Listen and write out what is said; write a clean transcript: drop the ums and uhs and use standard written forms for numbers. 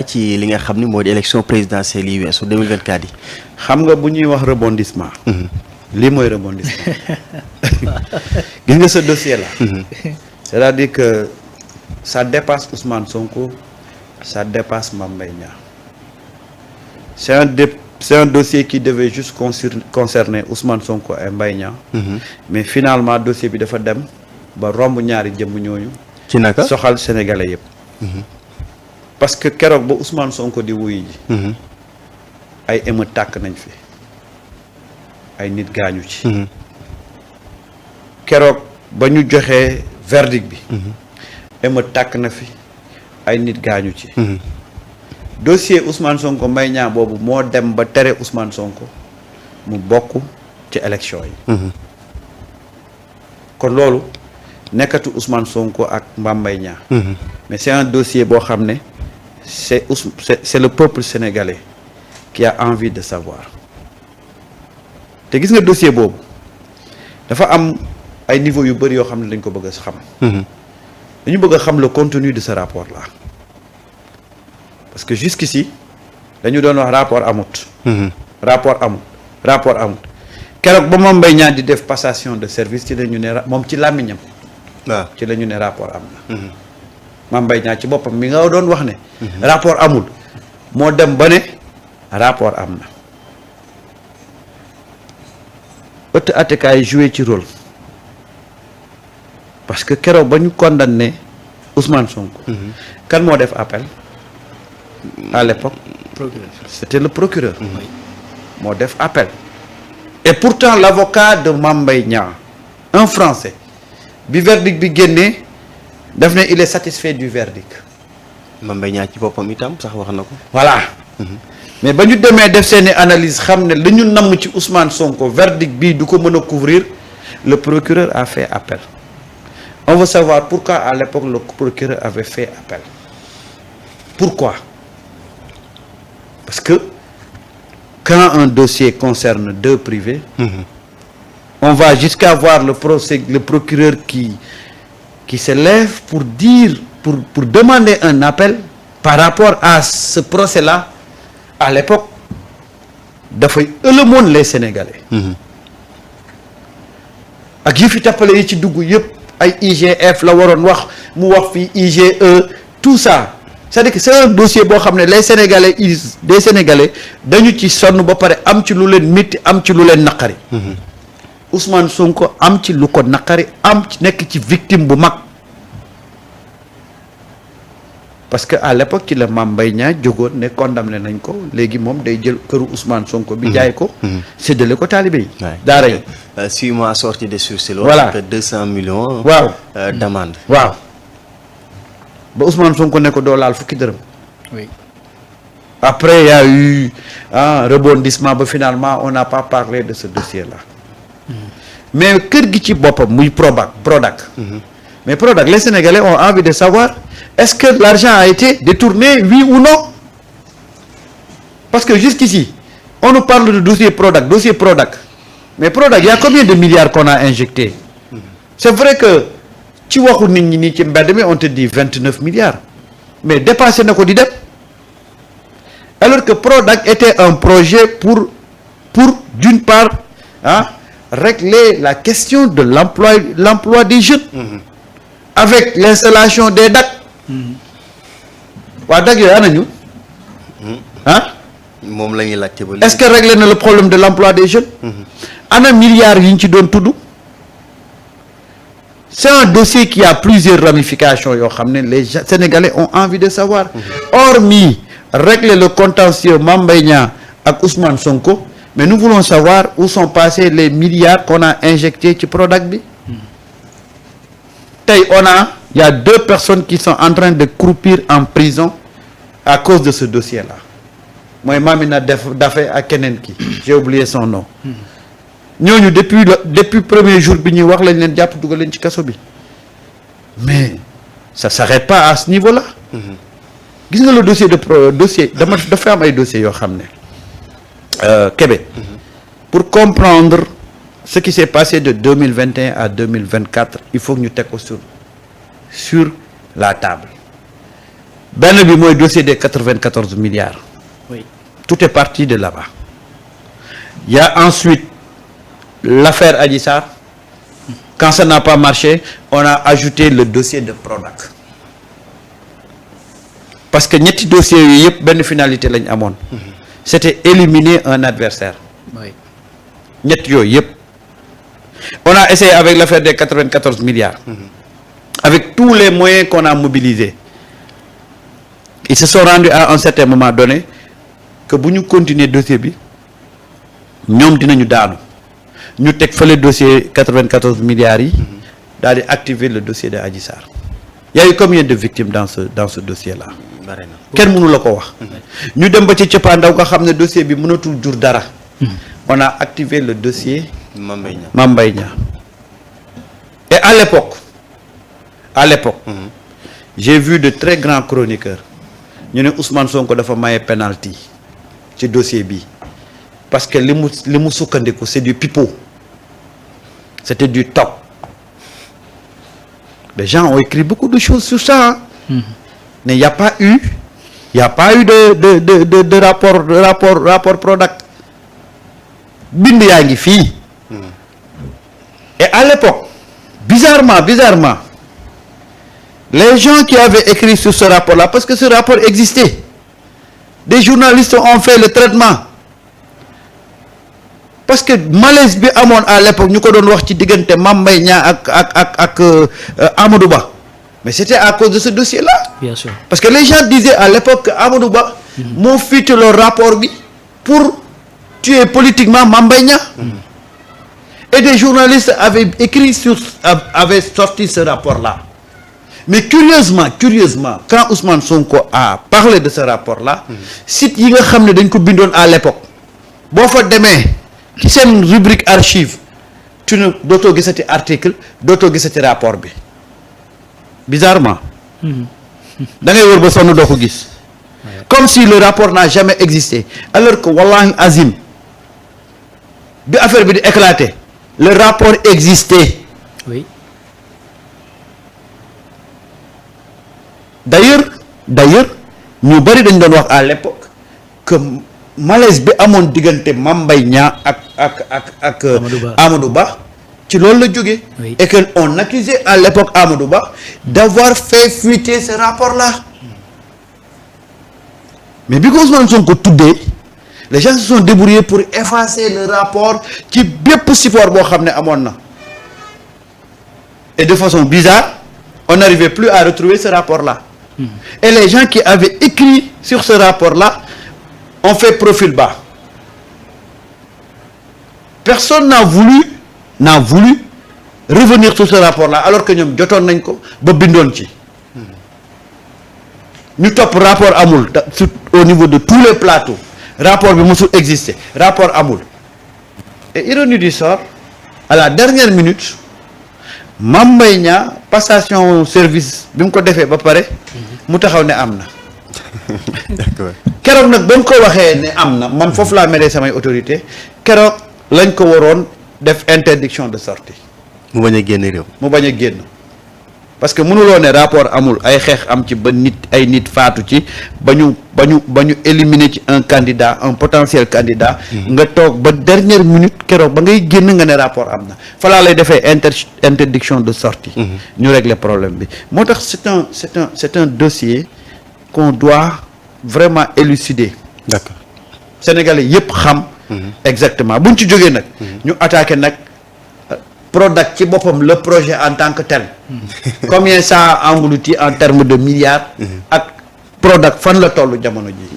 ci li nga xam ni moo di élection présidentielle yi weesu 2024 yi. xam nga bu ñuy wax rebondissement. lii mooy rebondissement. gis nga ce dossier là. c'est-à-dire que ça dépasse Ousmane Sonko, ça dépasse Mame Mbaye Niang. C'est un dossier qui devait juste concerner Ousmane Sonko et Mbaye Niang. Mais finalement dossier bi dafa dem ba romb ñaari jëmm ñooñu. ci naka soxal sénégalais yëpp. parce que keroog ba Ousmane Sonko di wuyu ji. ay émeute tàkk nañ fi ay nit gaañu ci. keroog ba ñu joxee verdict bi. émeute tàkk na fi ay nit gaañu ci. dossier Ousmane Sonko Mbaye Niang boobu moo dem ba tere Ousmane Sonko mu bokk ci élection yi. kon loolu nekkatu Ousmane Sonko ak Mbaye Niang. mais c'est un dossier boo xam ne c'est le peuple sénégalais qui a envie de savoir te gis nga dossier boobu dafa am ay niveau yu bëri yoo xam ne dañ ko bëgg a xam. dañu bëgg a xam le contenu de ce rapport là parce que jusqu'ici dañu doon wax rapport amut. rapport amut keroog ba Mame Mbaye Niang di def passation de service ci la ñu ne moom ci làmmiñam. waaw ci la ñu ne rapport am na. Mame Mbaye Niang ci boppam mi nga doon wax ne. rapport amul moo dem ba ne rapport am na. ëtt attekaay joué ci rôle parce que keroog ba ñu condamné Ousmane Sonko. kan moo def appel à l'époque. c'était le procureur. moo def appel. et pourtant l'avocat de Mame Mbaye Niang un Français bi verdict bi génnee daf ne il est satisfait du verdict. Mame Mbaye Niang ci boppam itam sax wax na ko. voilà. mais ba ñu demee def seeni analyse xam ne li ñu namm ci Ousmane Sonko verdict bii du ko mën a couvrir le procureur a fait appel. on veut savoir pourquoi à l'époque le procureur avait fait appel. pourquoi? parce que quand un dossier concerne deux privés. on va jusqu'à voir le procureur qui se lève pour dire pour demander un appel par rapport à ce procès-là. à l'époque dafay ëlëmoon les Sénégalais. ak yi fi tappale yi ci dugg yëpp ay IGF la waroon wax mu wax fii IGE tout ça c'est-à-dire que c'est un dossier boo xam ne les Sénégalais dañu ci sonn ba pare am ci lu leen métti am ci lu leen naqari. Ousmane Sonko am ci lu ko naqari am ci nekk ci victime bu mag. parce que à l'époque ci la Mame Mbaye Niang jógoon ne condamné nañ ko léegi moom day jël këru Ousmane Sonko bi jaay ko. séddale ko taalibe yi. daara yi 6 mois sortie de sursis. voilà 200 millions. waaw d'amende. waaw ba Ousmane Sonko ne ko doo laal fukki dërëm. oui. après il y a eu un rebondissement ba finalement on n'a pas parlé de ce dossier-là. mais kër gi ci boppam muy Prodac. mais Prodac les Sénégalais ont envie de savoir. Est-ce que l'argent a été détourné, oui ou non? Parce que jusqu'ici, on nous parle de dossier Prodac. Mais Prodac, il y a combien de milliards qu'on a injectés? C'est vrai que, tu vois, on te dit 29 milliards. Mais dépasser nos candidats. Alors que Prodac était un projet pour d'une part, régler la question de l'emploi des jeunes. Avec l'installation des DAC. waa dag yooyu ana ñu moom la ñuy laajte ba léegi. est-ce que réglé na le problème de l'emploi des jeunes. ana milliards yi ñu ci doon tudd. c'est un dossier qui a plusieurs ramifications yoo xam ne les Sénégalais ont envie de savoir. hormis régler le contentieux Mame Mbaye Niang ak Ousmane Sonko mais nous voulons savoir où sont passés les milliards qu'on a injectés ci Prodac bi. tey il y a 2 personnes qui sont en train de croupir en prison à cause de ce dossier-là. mooy Mamina Daffé ak keneen ki j'ai oublié son nom. ñooñu depuis premier jour bi ñuy wax lañ leen jàpp dugal leen ci kaso bi. mais ça s'arrête pas à ce niveau-là. gis nga le dossier dafa am ay dossiers yoo xam ne. Kébé. pour comprendre ce qui s'est passé de 2021 à 2024 il faut que ñu teg ko sur la table benn bi mooy dossier des 94 milliards. Oui. Tout est parti de là-bas. Il y a ensuite l'affaire Adji Sarr. Quand ça n'a pas marché, on a ajouté le dossier de Prodac. Parce que ñetti dossiers yooyu yëpp benn finalité lañ amoon. C'était éliminer un adversaire. Oui. ñett yooyu yëpp. On a essayé avec l'affaire des 94 milliards. Avec tous les moyens qu'on a mobilisés. Ils se sont rendus à un certain moment donné que bu ñu continuer dossier bi ñoom dinañu daanu ñu teg fële dossier 94 milliards yi daal di activer le dossier de Adji Sarr. Il y a eu combien de victimes dans ce dossier là. bari na. kenn mënu la ko wax. ñu dem ba ci cëppaandaw nga xam ne dossier bi mënatul jur dara. On a activé le dossier Mame Mbaye Niang. Mame Mbaye Niang. Et à l'époque j'ai vu de très grands chroniqueurs ñu ne Ousmane Sonko dafa maye penalty ci dossier bi parce que li mu sukkandiku c'est du pipeau, c'était du top. Les gens ont écrit beaucoup de choses sur ça. Mais il n'y a pas eu de rapport Prodac. bind yaa ngi fii. Et à l'époque bizarrement les gens qui avaient écrit sur ce rapport-là, parce que ce rapport existait, des journalistes ont fait le traitement, parce que malaise bi amoon à l'époque ñu ko doon wax ci diggante Mame Mbaye Niang ak Amadou Ba, mais c'était à cause de ce dossier-là. Bien sûr. Parce que les gens disaient à l'époque que Amadou Ba moo fiite le rapport bi pour tuer politiquement Mame Mbaye Niang. Et des journalistes avaient sorti ce rapport-là. Mais curieusement quand Ousmane Sonko a parlé de ce rapport-là, site yi nga xam ne dañ ko bindoon à l'époque boo fa demee ci seen rubrique archive tu ne dootoo gisati article dootoo gisati rapport bi bizarrement. da ngay wër ba sonn doo ko gis. Comme si le rapport n'a jamais existé, alors que wallahi azim bi affaire bi di éclater le rapport existait. Oui. D'ailleurs ñu bari dañ doon wax à l'époque que malaise bi amoon diggante Mame Mbaye Niang ak Amadou Ba ci loolu la jógee. Oui. Et que on accusait à l'époque Amadou Ba d'avoir fait fuiter ce rapport-là. Mais bi ko Ousmane Sonko tuddee les gens se sont débrouillés pour effacer le rapport ci bépp support boo xam ne amoon na. Et de façon bizarre on n'arrivait plus à retrouver ce rapport-là. Et les gens qui avaient écrit sur ce rapport-là ont fait profil bas. Personne n'a voulu revenir sur ce rapport-là alors que ñoom jotoon nañ ko ba bindoon ci. ñu topp rapport amul au niveau de tous les plateaux rapport bi musul exister rapport amul. Et ironie du sort, à la dernière minute Mame Mbaye Niang passation service bi mu ko defee ba pare mu taxaw ne am na. D'accord. keroog nag ba mu ko waxee ne am na man foofu laa meree samay autorité keroog lañ ko waroon def interdiction de sortie. mu bañ a génn réew. mu bañ a génn parce que mënuloo ne rapport amul ay xeex am ci ba ay nit faatu ci ba ñu éliminer ci un candidat un potentiel candidat. nga toog ba dernière minute keroog ba ngay génn nga ne rapport am na falaa lay defee interdiction de sortie. ñu régler problème bi moo tax c'est un dossier qu'on doit vraiment élucider. D'accord. Sénégalais yépp xam. exactement buñ ci jógee nag. ñu attaqué nag. Prodac ci boppam le projet en tant que tel. Combien ça a englouti en termes de milliards. ak Prodac fan la tollu jamono ji.